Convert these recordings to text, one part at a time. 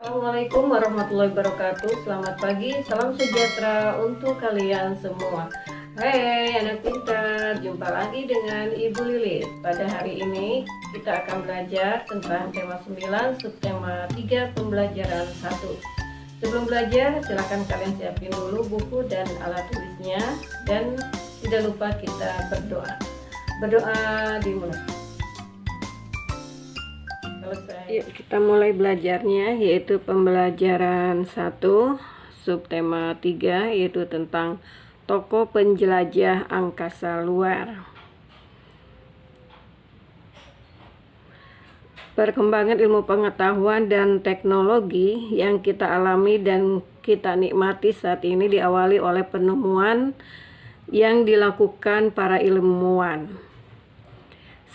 Assalamualaikum warahmatullahi wabarakatuh. Selamat pagi, salam sejahtera untuk kalian semua. Hai anak pintar, jumpa lagi dengan Ibu Lilis. Pada hari ini kita akan belajar tentang tema 9, subtema 3, pembelajaran 1. Sebelum belajar, silakan kalian siapin dulu buku dan alat tulisnya, dan tidak lupa kita berdoa. Berdoa dimulai. Yuk kita mulai belajarnya, yaitu pembelajaran 1 subtema 3, yaitu tentang tokoh penjelajah angkasa luar. Perkembangan ilmu pengetahuan dan teknologi yang kita alami dan kita nikmati saat ini diawali oleh penemuan yang dilakukan para ilmuwan.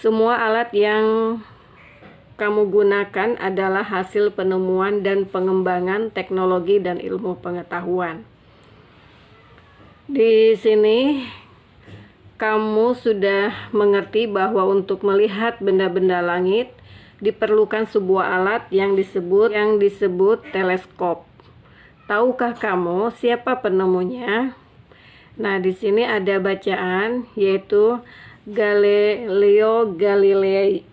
Semua alat yang kamu gunakan adalah hasil penemuan dan pengembangan teknologi dan ilmu pengetahuan. Di sini kamu sudah mengerti bahwa untuk melihat benda-benda langit diperlukan sebuah alat yang disebut teleskop. Tahukah kamu siapa penemunya? Nah, di sini ada bacaan, yaitu Galileo Galilei.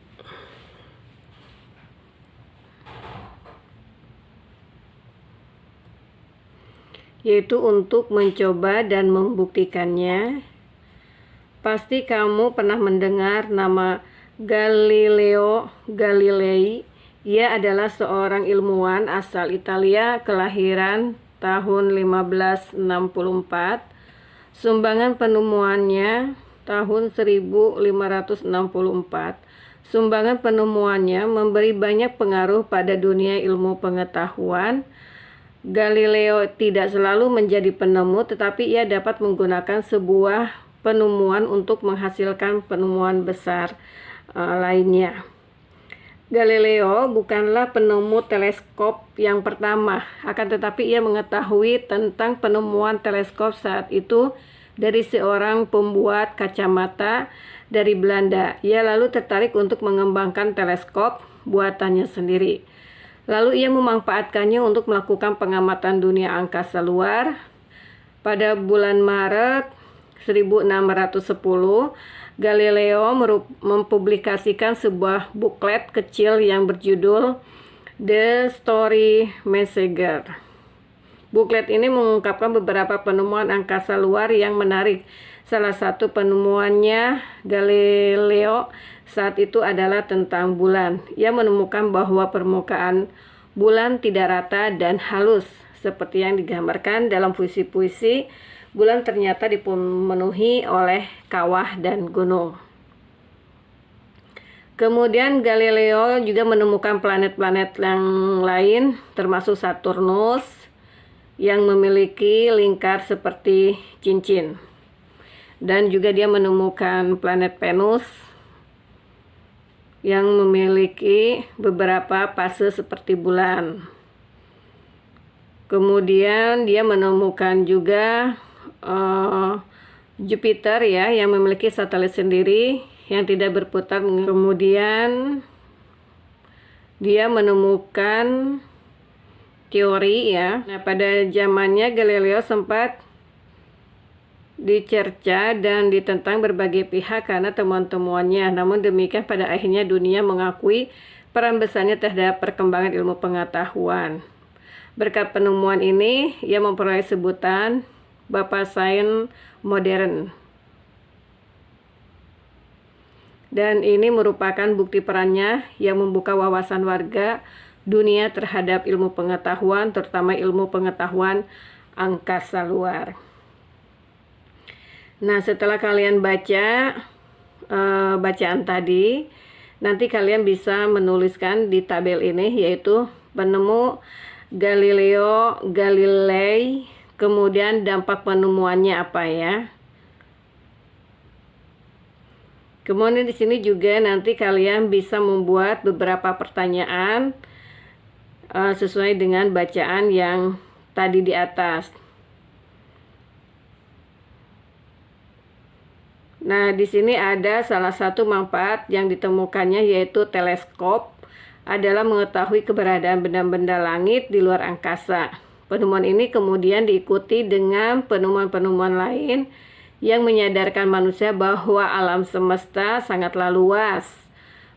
Yaitu untuk mencoba dan membuktikannya. Pasti kamu pernah mendengar nama Galileo Galilei. Ia adalah seorang ilmuwan asal Italia, kelahiran tahun 1564. Sumbangan penemuannya tahun 1564. Sumbangan penemuannya memberi banyak pengaruh pada dunia ilmu pengetahuan. Galileo tidak selalu menjadi penemu, tetapi ia dapat menggunakan sebuah penemuan untuk menghasilkan penemuan besar lainnya. Galileo bukanlah penemu teleskop yang pertama, akan tetapi ia mengetahui tentang penemuan teleskop saat itu dari seorang pembuat kacamata dari Belanda. Ia lalu tertarik untuk mengembangkan teleskop buatannya sendiri. Lalu ia memanfaatkannya untuk melakukan pengamatan dunia angkasa luar. Pada bulan Maret 1610, Galileo mempublikasikan sebuah buklet kecil yang berjudul The Story Messenger. Buklet ini mengungkapkan beberapa penemuan angkasa luar yang menarik. Salah satu penemuannya Galileo saat itu adalah tentang bulan. Ia menemukan bahwa permukaan bulan tidak rata dan halus seperti yang digambarkan dalam puisi-puisi. Bulan ternyata dipenuhi oleh kawah dan gunung. Kemudian Galileo juga menemukan planet-planet yang lain, termasuk Saturnus yang memiliki lingkar seperti cincin. Dan juga dia menemukan planet Venus yang memiliki beberapa fase seperti bulan. Kemudian dia menemukan juga Jupiter ya, yang memiliki satelit sendiri yang tidak berputar. Kemudian dia menemukan teori ya. Nah, pada zamannya Galileo sempat dicerca dan ditentang berbagai pihak karena temuan-temuannya. Namun demikian pada akhirnya dunia mengakui peran besarnya terhadap perkembangan ilmu pengetahuan. Berkat penemuan ini, ia memperoleh sebutan Bapak Sains Modern. Dan ini merupakan bukti perannya yang membuka wawasan warga dunia terhadap ilmu pengetahuan, terutama ilmu pengetahuan angkasa luar. Nah, setelah kalian baca bacaan tadi, nanti kalian bisa menuliskan di tabel ini, yaitu penemu Galileo Galilei, kemudian dampak penemuannya apa ya. Kemudian di sini juga nanti kalian bisa membuat beberapa pertanyaan sesuai dengan bacaan yang tadi di atas. Nah, di sini ada salah satu manfaat yang ditemukannya, yaitu teleskop adalah mengetahui keberadaan benda-benda langit di luar angkasa. Penemuan ini kemudian diikuti dengan penemuan-penemuan lain yang menyadarkan manusia bahwa alam semesta sangatlah luas.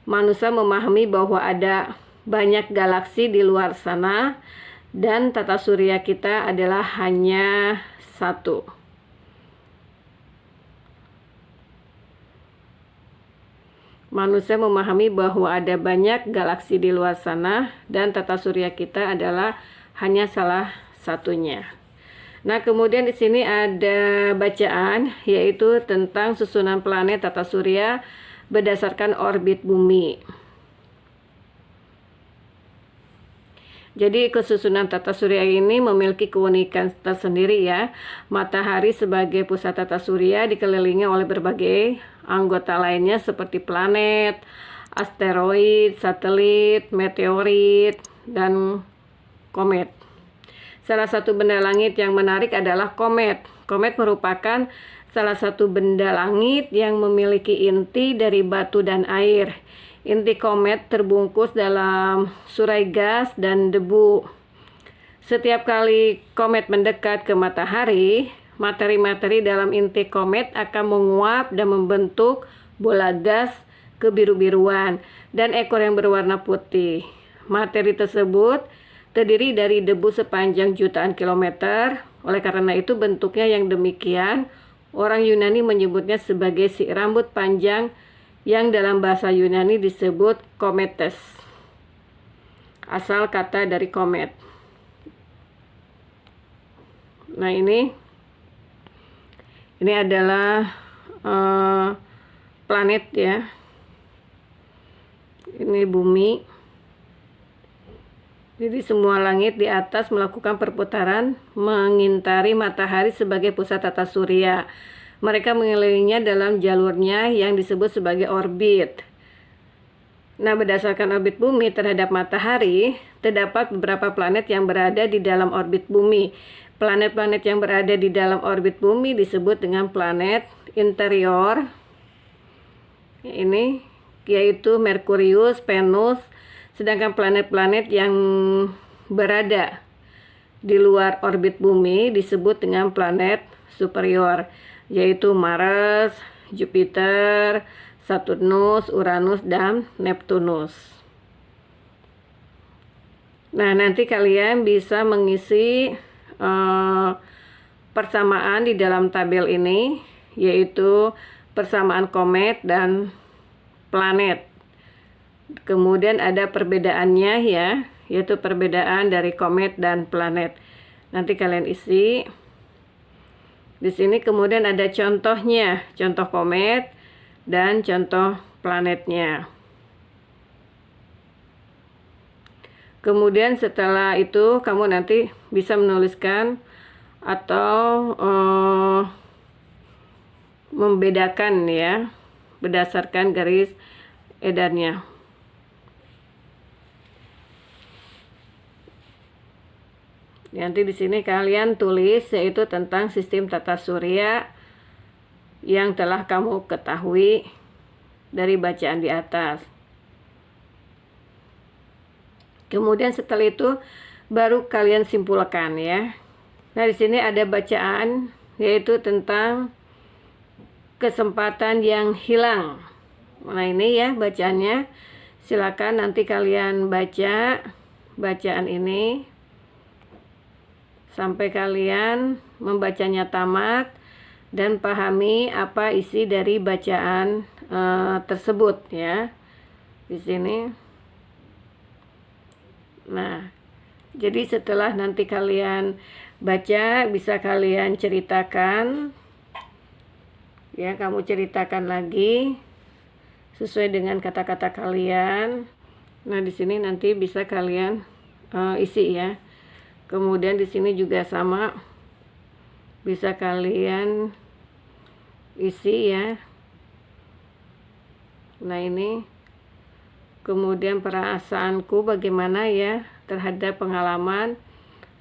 Manusia memahami bahwa ada banyak galaksi di luar sana dan tata surya kita adalah hanya satu. Manusia memahami bahwa ada banyak galaksi di luar sana dan tata surya kita adalah hanya salah satunya. Nah, kemudian di sini ada bacaan yaitu tentang susunan planet tata surya berdasarkan orbit bumi. Jadi kesusunan tata surya ini memiliki keunikan tersendiri ya. Matahari sebagai pusat tata surya dikelilingi oleh berbagai anggota lainnya seperti planet, asteroid, satelit, meteorit, dan komet. Salah satu benda langit yang menarik adalah komet. Komet merupakan salah satu benda langit yang memiliki inti dari batu dan air. Inti komet terbungkus dalam surai gas dan debu. Setiap kali komet mendekat ke matahari, materi-materi dalam inti komet akan menguap dan membentuk bola gas kebiru-biruan dan ekor yang berwarna putih. Materi tersebut terdiri dari debu sepanjang jutaan kilometer. Oleh karena itu bentuknya yang demikian, orang Yunani menyebutnya sebagai si rambut panjang yang dalam bahasa Yunani disebut kometes. Asal kata dari komet. Nah, ini adalah planet ya. Ini bumi. Jadi semua langit di atas melakukan perputaran mengitari matahari sebagai pusat tata surya. Mereka mengelilinginya dalam jalurnya yang disebut sebagai orbit. Nah, berdasarkan orbit bumi terhadap matahari, terdapat beberapa planet yang berada di dalam orbit bumi. Planet-planet yang berada di dalam orbit bumi disebut dengan planet interior. Ini yaitu Merkurius, Venus, sedangkan planet-planet yang berada di luar orbit bumi disebut dengan planet superior, yaitu Mars, Jupiter, Saturnus, Uranus, dan Neptunus. Nah, nanti kalian bisa mengisi persamaan di dalam tabel ini, yaitu persamaan komet dan planet. Kemudian ada perbedaannya ya, yaitu perbedaan dari komet dan planet. Nanti kalian isi. Di sini kemudian ada contohnya, contoh komet dan contoh planetnya. Kemudian setelah itu kamu nanti bisa menuliskan atau membedakan ya berdasarkan garis edarnya. Nanti di sini kalian tulis yaitu tentang sistem tata surya yang telah kamu ketahui dari bacaan di atas. Kemudian setelah itu baru kalian simpulkan ya. Nah, di sini ada bacaan yaitu tentang kesempatan yang hilang. Nah, ini ya bacaannya. Silakan nanti kalian baca bacaan ini sampai kalian membacanya tamat dan pahami apa isi dari bacaan tersebut ya. Di sini. Nah, jadi setelah nanti kalian baca, bisa kalian ceritakan ya, kamu ceritakan lagi sesuai dengan kata-kata kalian. Nah, di sini nanti bisa kalian isi ya. Kemudian di sini juga sama, bisa kalian isi ya. Nah, ini kemudian perasaanku bagaimana ya terhadap pengalaman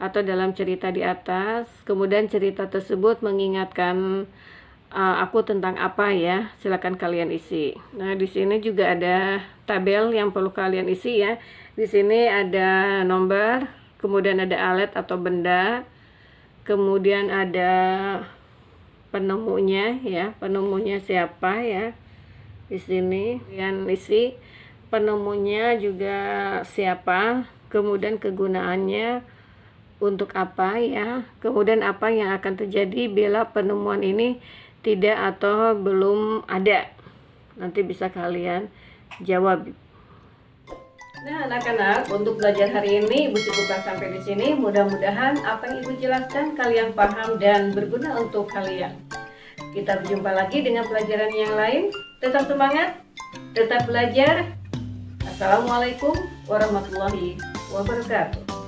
atau dalam cerita di atas. Kemudian cerita tersebut mengingatkan aku tentang apa ya, silakan kalian isi. Nah, di sini juga ada tabel yang perlu kalian isi ya. Di sini ada nomor, kemudian ada alat atau benda, kemudian ada penemunya ya, penemunya siapa ya. Di sini kalian isi penemunya juga siapa, kemudian kegunaannya untuk apa ya, kemudian apa yang akan terjadi bila penemuan ini tidak atau belum ada. Nanti bisa kalian jawab. Nah, anak-anak, untuk belajar hari ini Ibu cukupkan sampai di sini. Mudah-mudahan apa yang Ibu jelaskan kalian paham dan berguna untuk kalian. Kita berjumpa lagi dengan pelajaran yang lain. Tetap semangat, tetap belajar. Assalamualaikum warahmatullahi wabarakatuh.